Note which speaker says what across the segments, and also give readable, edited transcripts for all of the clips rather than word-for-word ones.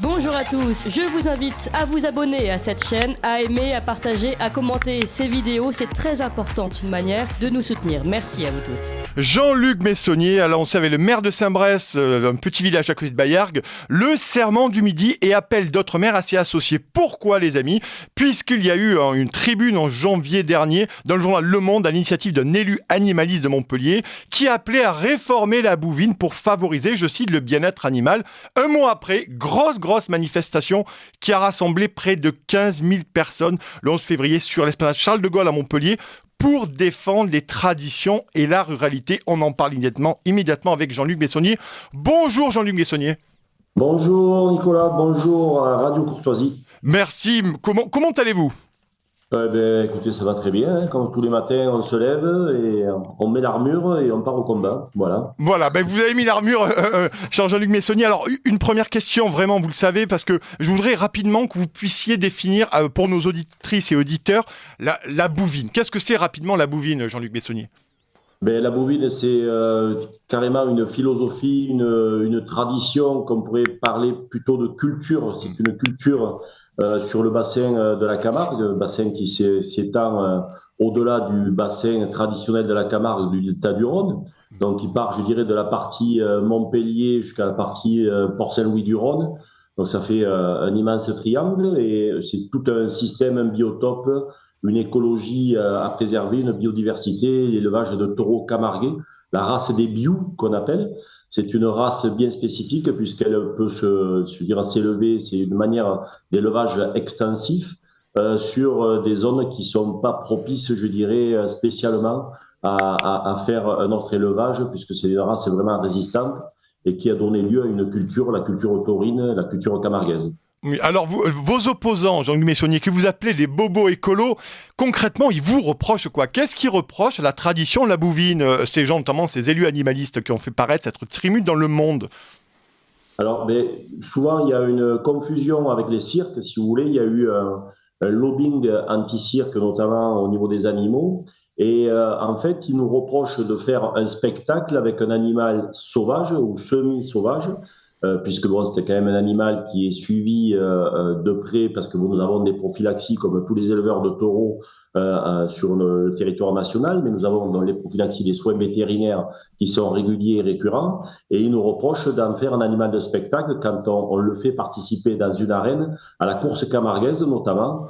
Speaker 1: Bonjour à tous, je vous invite à vous abonner à cette chaîne, à aimer, à partager, à commenter ces vidéos, c'est très important, c'est une manière de nous soutenir. Merci à vous tous.
Speaker 2: Jean-Luc Messonnier a lancé avec le maire de Saint-Brest, un petit village à côté de Baillargues, le serment du midi et appelle d'autres maires à s'y associer. Pourquoi les amis ? Puisqu'il y a eu une tribune en janvier dernier dans le journal Le Monde à l'initiative d'un élu animaliste de Montpellier qui appelait à réformer la bouvine pour favoriser, je cite, le bien-être animal. Un mois après, grosse manifestation qui a rassemblé près de 15 000 personnes le 11 février sur l'esplanade Charles de Gaulle à Montpellier pour défendre les traditions et la ruralité. On en parle immédiatement avec Jean-Luc Messonnier. Bonjour Jean-Luc Messonnier.
Speaker 3: Bonjour Nicolas, bonjour à Radio Courtoisie.
Speaker 2: Merci. Comment allez-vous ?
Speaker 3: Écoutez, ça va très bien. Comme tous les matins, on se lève et on met l'armure et on part au combat. Voilà,
Speaker 2: vous avez mis l'armure, cher Jean-Luc Messonnier. Alors, une première question, vraiment, vous le savez, parce que je voudrais rapidement que vous puissiez définir pour nos auditrices et auditeurs la bouvine. Qu'est-ce que c'est rapidement la bouvine, Jean-Luc Messonnier ?
Speaker 3: La bouvine, c'est carrément une philosophie, une tradition qu'on pourrait parler plutôt de culture. C'est une culture sur le bassin de la Camargue, bassin qui s'étend au-delà du bassin traditionnel de la Camargue, du delta du Rhône. Donc, il part, je dirais, de la partie Montpellier jusqu'à la partie Port-Saint-Louis-du-Rhône. Donc, ça fait un immense triangle et c'est tout un système, un biotope, une écologie à préserver, une biodiversité, l'élevage de taureaux camarguais, la race des Bious qu'on appelle. C'est une race bien spécifique puisqu'elle peut s'élever, c'est une manière d'élevage extensif sur des zones qui sont pas propices, je dirais, spécialement à faire un autre élevage puisque c'est une race vraiment résistante et qui a donné lieu à une culture, la culture taurine, la culture camarguaise.
Speaker 2: Oui, alors, vos opposants, Jean-Luc Messonnier, que vous appelez les bobos écolos, concrètement, ils vous reprochent quoi ? Qu'est-ce qu'ils reprochent à la tradition de la bouvine ? Ces gens, notamment ces élus animalistes qui ont fait paraître cette trimule dans le monde.
Speaker 3: Alors, souvent, il y a une confusion avec les cirques, si vous voulez. Il y a eu un lobbying anti-cirque, notamment au niveau des animaux. Et en fait, ils nous reprochent de faire un spectacle avec un animal sauvage ou semi-sauvage, puisque c'était quand même un animal qui est suivi de près parce que nous avons des prophylaxies comme tous les éleveurs de taureaux sur le territoire national, mais nous avons dans les prophylaxies des soins vétérinaires qui sont réguliers et récurrents, et ils nous reprochent d'en faire un animal de spectacle quand on le fait participer dans une arène, à la course camarguaise notamment,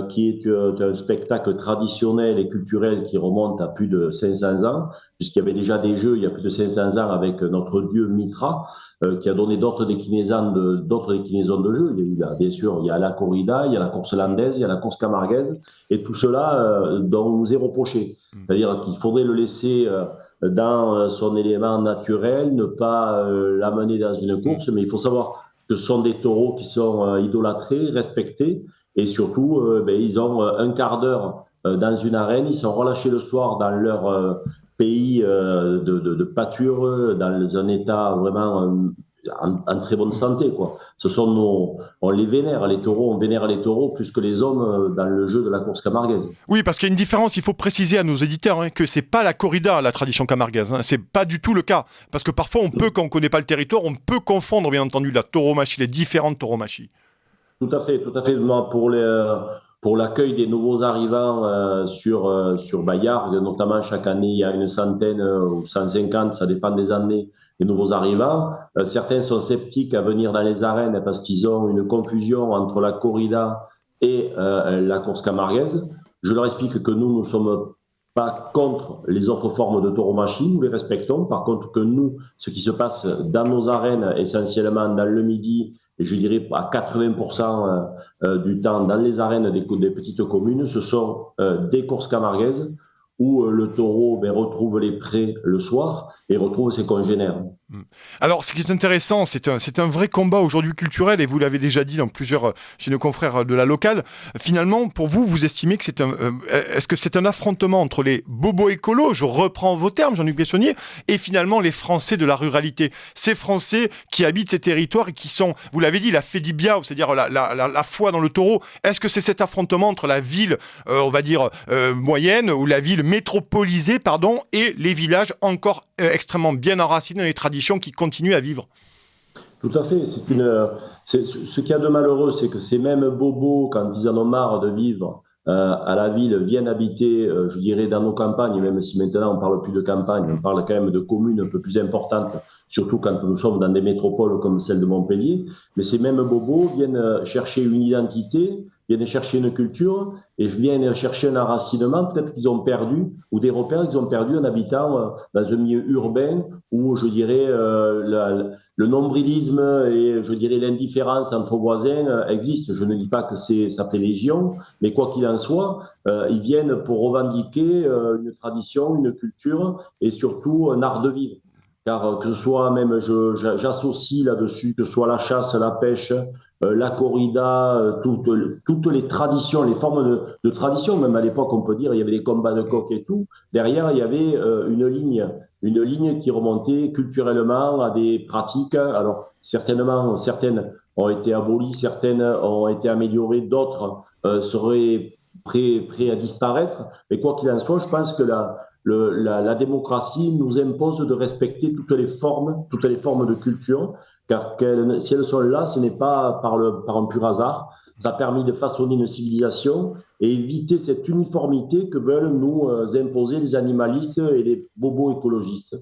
Speaker 3: qui est un spectacle traditionnel et culturel qui remonte à plus de 500 ans, puisqu'il y avait déjà des jeux il y a plus de 500 ans avec notre dieu Mitra, qui a donné d'autres déclinaisons de jeux. Il y a eu, bien sûr, il y a la corrida, il y a la course landaise, il y a la course camarguaise, et tout cela dont on nous est reproché. C'est-à-dire qu'il faudrait le laisser dans son élément naturel, ne pas l'amener dans une course, mais il faut savoir que ce sont des taureaux qui sont idolâtrés, respectés, et surtout, ils ont un quart d'heure dans une arène, ils sont relâchés le soir dans leur pays de pâture, dans un état vraiment en très bonne santé, quoi. On les vénère, les taureaux, on vénère les taureaux plus que les hommes dans le jeu de la course camarguaise.
Speaker 2: Oui, parce qu'il y a une différence, il faut préciser à nos éditeurs que c'est pas la corrida, la tradition camarguaise, c'est pas du tout le cas. Parce que parfois, quand on connaît pas le territoire, on peut confondre, bien entendu, la tauromachie, les différentes tauromachie.
Speaker 3: Tout à fait. Moi, pour l'accueil des nouveaux arrivants sur Baillargues, notamment chaque année, il y a une centaine ou 150, ça dépend des années, des nouveaux arrivants. Certains sont sceptiques à venir dans les arènes parce qu'ils ont une confusion entre la corrida et la course camarguaise. Je leur explique que nous sommes pas contre les autres formes de tauromachie, nous les respectons. Par contre, que nous, ce qui se passe dans nos arènes, essentiellement dans le Midi, et je dirais à 80% du temps dans les arènes des petites communes, ce sont des courses camarguaises où le taureau retrouve les prés le soir et retrouve ses congénères.
Speaker 2: Alors, ce qui est intéressant, c'est un vrai combat aujourd'hui culturel, et vous l'avez déjà dit dans chez nos confrères de la locale. Finalement, pour vous, vous estimez que est-ce que c'est un affrontement entre les bobos écolos, je reprends vos termes, Jean-Luc Messonnier, et finalement les Français de la ruralité, ces Français qui habitent ces territoires et qui sont, vous l'avez dit, la fédibia, c'est-à-dire la foi dans le taureau. Est-ce que c'est cet affrontement entre la ville, on va dire moyenne, ou la ville métropolisée, et les villages encore extrêmement bien enracinés dans les traditions qui continuent à vivre?
Speaker 3: Tout à fait. Ce qu'il y a de malheureux, c'est que ces mêmes bobos, quand ils en ont marre de vivre à la ville, viennent habiter, je dirais, dans nos campagnes, même si maintenant on parle plus de campagne, on parle quand même de communes un peu plus importantes, surtout quand nous sommes dans des métropoles comme celle de Montpellier. Mais ces mêmes bobos viennent chercher une identité, viennent chercher une culture et viennent chercher un enracinement, peut-être qu'ils ont perdu, ou des repères qu'ils ont perdus en habitant dans un milieu urbain où, je dirais, le nombrilisme et, je dirais, l'indifférence entre voisins existent. Je ne dis pas que ça fait légion, mais quoi qu'il en soit, ils viennent pour revendiquer une tradition, une culture et surtout un art de vivre. Car que ce soit même, j'associe là-dessus, que ce soit la chasse, la pêche, la corrida, toutes les traditions, les formes de tradition, même à l'époque, on peut dire, il y avait des combats de coqs et tout. Derrière, il y avait une ligne qui remontait culturellement à des pratiques. Alors, certainement, certaines ont été abolies, certaines ont été améliorées, d'autres seraient prêts à disparaître. Mais quoi qu'il en soit, je pense que la démocratie nous impose de respecter toutes les formes de culture, car si elles sont là, ce n'est pas par un pur hasard. Ça a permis de façonner une civilisation et éviter cette uniformité que veulent nous imposer les animalistes et les bobos écologistes.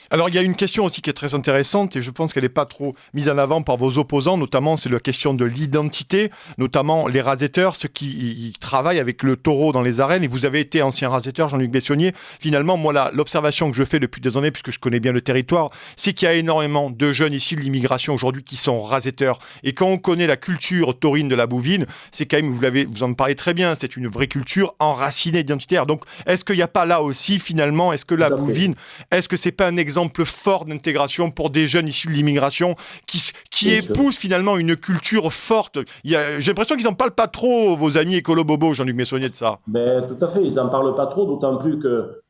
Speaker 2: Alors, il y a une question aussi qui est très intéressante et je pense qu'elle n'est pas trop mise en avant par vos opposants, notamment c'est la question de l'identité, notamment les rasetteurs, ceux qui travaillent avec le taureau dans les arènes. Et vous avez été ancien rasetteur, Jean-Luc Bessonnier. Finalement, moi, l'observation que je fais depuis des années, puisque je connais bien le territoire, c'est qu'il y a énormément de jeunes issus de l'immigration aujourd'hui qui sont rasetteurs. Et quand on connaît la culture taurine de la bouvine, c'est quand même, vous en parlez très bien, c'est une vraie culture enracinée, identitaire. Donc, est-ce qu'il n'y a pas là aussi, finalement, est-ce que la bouvine, est-ce que c'est pas un exemple fort d'intégration pour des jeunes issus de l'immigration qui épousent finalement une culture forte? J'ai l'impression qu'ils n'en parlent pas trop, vos amis écolo-bobo, Jean-Luc Bessonnier, de ça.
Speaker 3: Ben, tout à fait, ils n'en parlent pas trop, d'autant plus que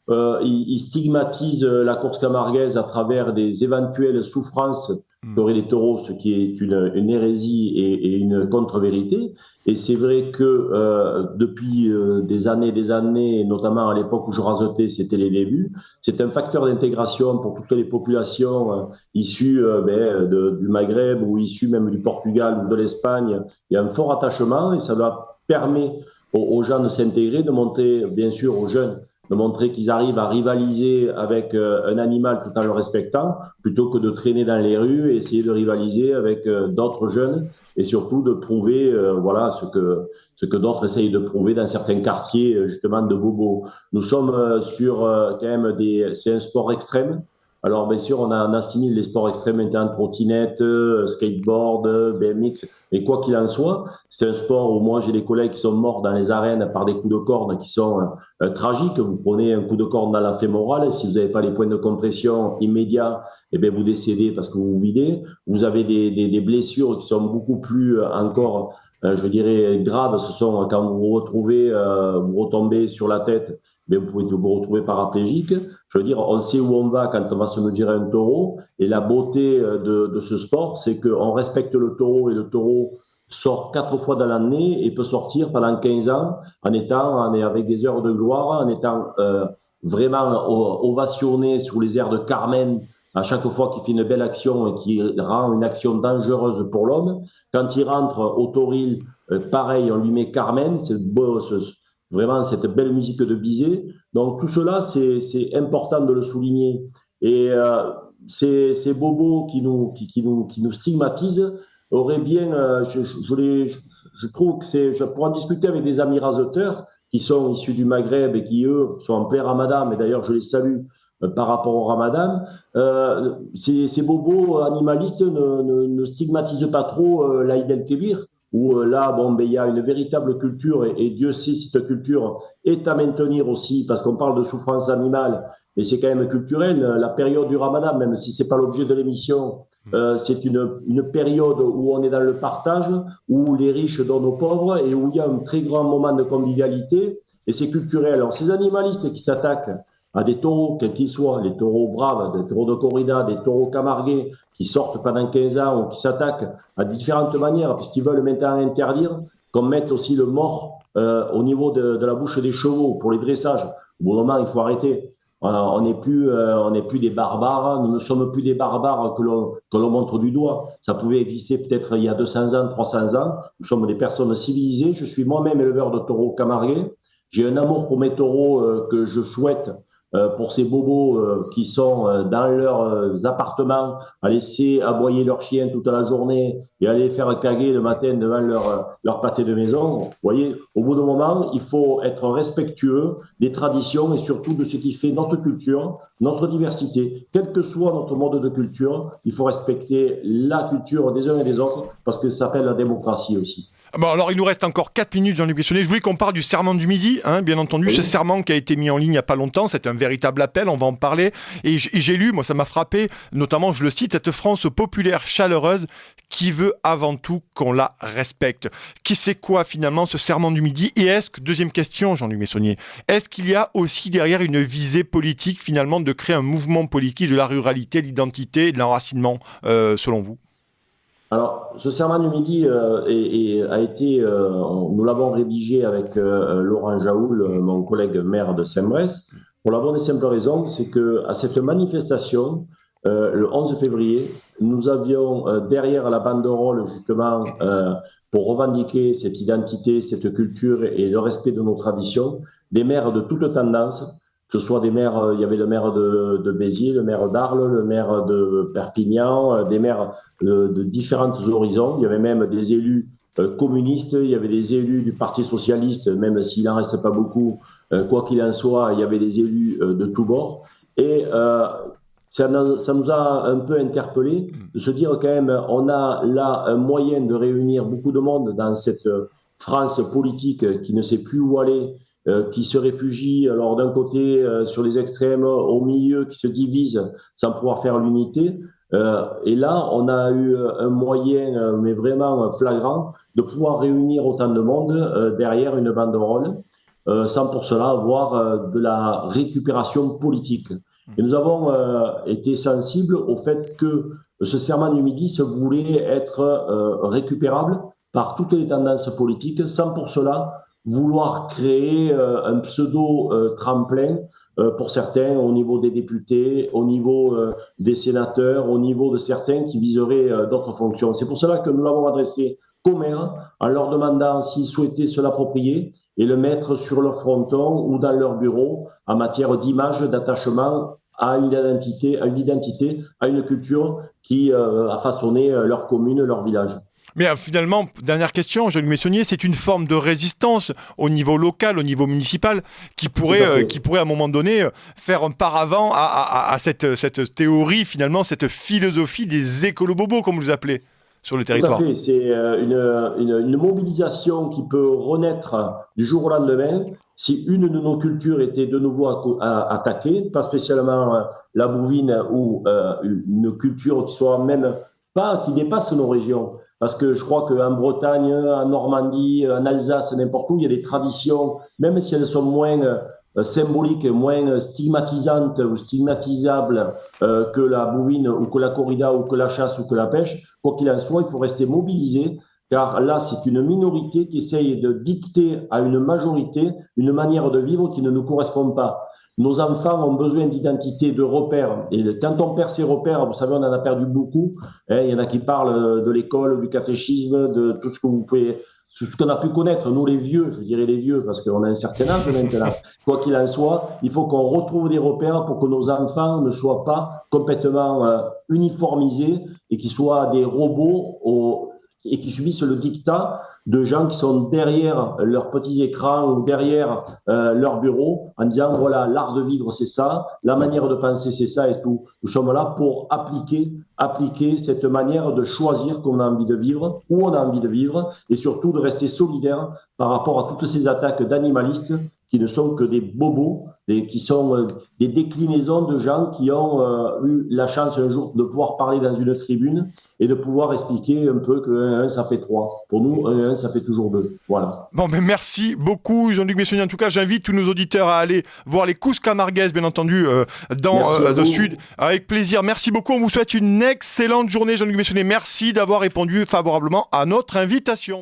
Speaker 3: ils stigmatisent la course camarguaise à travers des éventuelles souffrances qu'auraient les taureaux, ce qui est une hérésie et une contre-vérité. Et c'est vrai que depuis des années, notamment à l'époque où je rasetais, c'était les débuts, c'est un facteur d'intégration pour toutes les populations issues du Maghreb ou issues même du Portugal ou de l'Espagne. Il y a un fort attachement et ça doit permettre aux gens de s'intégrer, de montrer, bien sûr, aux jeunes, de montrer qu'ils arrivent à rivaliser avec un animal tout en le respectant, plutôt que de traîner dans les rues et essayer de rivaliser avec d'autres jeunes et surtout de prouver ce que d'autres essayent de prouver dans certains quartiers justement de bobos. Nous sommes sur quand même c'est un sport extrême. Alors, bien sûr, on assimile les sports extrêmes étant trottinette, skateboard, BMX, mais quoi qu'il en soit, c'est un sport où moi, j'ai des collègues qui sont morts dans les arènes par des coups de corne qui sont tragiques. Vous prenez un coup de corne dans la fémorale, si vous n'avez pas les points de compression immédiats, eh bien, vous décédez parce que vous vous videz. Vous avez des blessures qui sont beaucoup plus encore, je dirais, graves. Ce sont quand vous vous retombez sur la tête, mais vous pouvez vous retrouver paraplégique. Je veux dire, on sait où on va quand on va se mesurer un taureau. Et la beauté de ce sport, c'est qu'on respecte le taureau et le taureau sort 4 fois dans l'année et peut sortir pendant 15 ans avec des heures de gloire, en étant vraiment ovationné sous les airs de Carmen à chaque fois qu'il fait une belle action et qui rend une action dangereuse pour l'homme. Quand il rentre au tauril, pareil, on lui met Carmen, c'est beau, vraiment cette belle musique de Bizet. Donc tout cela, c'est important de le souligner. Et ces bobos qui nous stigmatisent auraient bien, je trouve que je pourrais en discuter avec des amis raseteurs qui sont issus du Maghreb et qui, eux, sont en plein ramadan, mais d'ailleurs je les salue par rapport au ramadan. Ces bobos animalistes ne stigmatisent pas trop l'Aïd el-Kébir, où là, il y a une véritable culture et Dieu sait si cette culture est à maintenir aussi, parce qu'on parle de souffrance animale, mais c'est quand même culturel. La période du Ramadan, même si c'est pas l'objet de l'émission, c'est une période où on est dans le partage, où les riches donnent aux pauvres et où il y a un très grand moment de convivialité, et c'est culturel. Alors, ces animalistes qui s'attaquent à des taureaux, quels qu'ils soient, les taureaux braves, des taureaux de corrida, des taureaux camarguais, qui sortent pendant 15 ans ou qui s'attaquent à différentes manières, puisqu'ils veulent maintenant interdire qu'on mette aussi le mort au niveau de la bouche des chevaux pour les dressages. Au bout d'un moment, il faut arrêter. On n'est plus des barbares, nous ne sommes plus des barbares que l'on montre du doigt. Ça pouvait exister peut-être il y a 200 ans, 300 ans. Nous sommes des personnes civilisées. Je suis moi-même éleveur de taureaux camarguais. J'ai un amour pour mes taureaux que je souhaite pour ces bobos qui sont dans leurs appartements à laisser aboyer leurs chiens toute la journée et à les faire caguer le matin devant leur pâté de maison. Vous voyez, au bout d'un moment, il faut être respectueux des traditions et surtout de ce qui fait notre culture, notre diversité. Quel que soit notre mode de culture, il faut respecter la culture des uns et des autres parce que ça s'appelle la démocratie aussi.
Speaker 2: Bon, alors il nous reste encore 4 minutes, Jean-Luc Buissonnier. Je voulais qu'on parle du serment du Midi, bien entendu. Oui. Ce serment qui a été mis en ligne il n'y a pas longtemps, c'est un véritable appel, on va en parler. Et j'ai lu, moi ça m'a frappé, notamment, je le cite, cette France populaire chaleureuse qui veut avant tout qu'on la respecte. Qui c'est quoi finalement ce serment du Midi? Et est-ce que, deuxième question, Jean-Luc Buissonnier, est-ce qu'il y a aussi derrière une visée politique finalement de créer un mouvement politique de la ruralité, de l'identité et de l'enracinement, selon vous?
Speaker 3: Alors, ce serment du Midi a été, nous l'avons rédigé avec Laurent Jaoul, mon collègue maire de Saint-Brès, pour la bonne et simple raison, c'est que à cette manifestation, le 11 février, nous avions derrière la banderole justement pour revendiquer cette identité, cette culture et le respect de nos traditions, des maires de toutes tendances. Que ce soit des maires, il y avait le maire de Béziers, le maire d'Arles, le maire de Perpignan, des maires de différents horizons. Il y avait même des élus communistes, il y avait des élus du Parti socialiste, même s'il n'en reste pas beaucoup, quoi qu'il en soit, il y avait des élus de tous bords. Et ça nous a un peu interpellés de se dire quand même, on a là un moyen de réunir beaucoup de monde dans cette France politique qui ne sait plus où aller, qui se réfugient alors d'un côté sur les extrêmes, au milieu, qui se divisent sans pouvoir faire l'unité. Et là, on a eu un moyen, mais vraiment flagrant, de pouvoir réunir autant de monde derrière une banderole, sans pour cela avoir de la récupération politique. Et nous avons été sensibles au fait que ce serment du Midi se voulait être récupérable par toutes les tendances politiques, sans pour cela vouloir créer un pseudo-tremplin pour certains au niveau des députés, au niveau des sénateurs, au niveau de certains qui viseraient d'autres fonctions. C'est pour cela que nous l'avons adressé aux maires en leur demandant s'ils souhaitaient se l'approprier et le mettre sur leur fronton ou dans leur bureau en matière d'image, d'attachement à une identité, à une culture qui a façonné leur commune, leur village.
Speaker 2: Mais finalement, dernière question, Jean-Luc Buissonnier, c'est une forme de résistance au niveau local, au niveau municipal, qui pourrait à un moment donné faire un paravent à cette théorie, finalement, cette philosophie des écolo-bobos, comme vous les appelez, sur le territoire.
Speaker 3: Tout à fait, c'est une mobilisation qui peut renaître du jour au lendemain si une de nos cultures était de nouveau attaquée, pas spécialement la bovine ou une culture qui soit même pas, qui dépasse nos régions. Parce que je crois qu'en Bretagne, en Normandie, en Alsace, n'importe où, il y a des traditions, même si elles sont moins symboliques, moins stigmatisantes ou stigmatisables que la bovine ou que la corrida ou que la chasse ou que la pêche. Quoi qu'il en soit, il faut rester mobilisé, car là, c'est une minorité qui essaye de dicter à une majorité une manière de vivre qui ne nous correspond pas. Nos enfants ont besoin d'identité, de repères. Et quand on perd ces repères, vous savez, on en a perdu beaucoup. Il y en a qui parlent de l'école, du catéchisme, de tout ce que vous pouvez, ce qu'on a pu connaître, nous les vieux, je dirais les vieux, parce qu'on a un certain âge maintenant. Quoi qu'il en soit, il faut qu'on retrouve des repères pour que nos enfants ne soient pas complètement uniformisés et qu'ils soient des robots et qui subissent le dictat de gens qui sont derrière leurs petits écrans ou derrière leur bureau en disant voilà, l'art de vivre c'est ça, la manière de penser c'est ça et tout. Nous sommes là pour appliquer cette manière de choisir qu'on a envie de vivre, où on a envie de vivre et surtout de rester solidaire par rapport à toutes ces attaques d'animalistes qui ne sont que des bobos, qui sont des déclinaisons de gens qui ont eu la chance un jour de pouvoir parler dans une tribune et de pouvoir expliquer un peu que 1 ça fait 3. Pour nous, 1 ça fait toujours 2. Voilà.
Speaker 2: Bon, mais merci beaucoup, Jean-Luc Buissonnier. En tout cas, j'invite tous nos auditeurs à aller voir les Cousses camarguaises, bien entendu, dans le Sud. Avec plaisir. Merci beaucoup. On vous souhaite une excellente journée, Jean-Luc Buissonnier. Merci d'avoir répondu favorablement à notre invitation.